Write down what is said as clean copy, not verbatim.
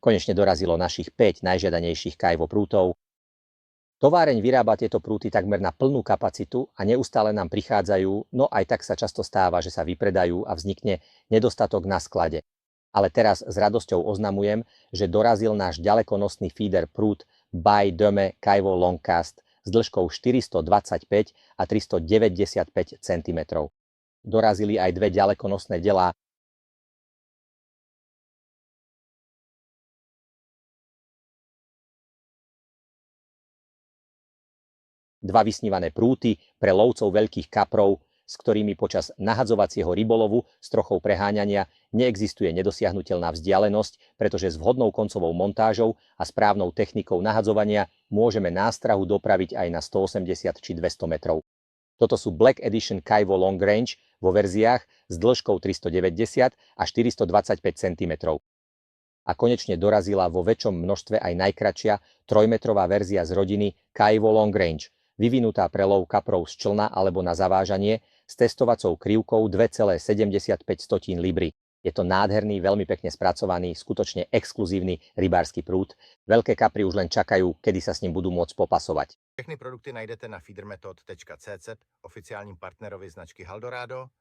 Konečne dorazilo našich 5 najžiadanejších Kaivo prútov. Továreň vyrába tieto prúty takmer na plnú kapacitu a neustále nám prichádzajú, no aj tak sa často stáva, že sa vypredajú a vznikne nedostatok na sklade. Ale teraz s radosťou oznamujem, že dorazil náš ďalekonosný feeder prút By Dome Kaivo Longcast s dĺžkou 425 a 395 cm. Dorazili aj dve ďalekonosné delá dva vysnívané prúty pre lovcov veľkých kaprov, s ktorými počas nahadzovacieho rybolovu s trochou preháňania neexistuje nedosiahnuteľná vzdialenosť, pretože s vhodnou koncovou montážou a správnou technikou nahadzovania môžeme nástrahu dopraviť aj na 180 či 200 metrov. Toto sú Black Edition Kaivo Long Range vo verziách s dĺžkou 390 až 425 cm. A konečne dorazila vo väčšom množstve aj najkratšia 3-metrová verzia z rodiny Kaivo Long Range, vyvinutá pre lov kaprov z člna alebo na zavážanie s testovacou krivkou 2,75 libry. Je to nádherný, veľmi pekne spracovaný, skutočne exkluzívny rybársky prút. Veľké kapry už len čakajú, kedy sa s ním budú môcť popasovať. Všechny produkty najdete na feedermethod.cz, oficiálním partnerovi značky Haldorado.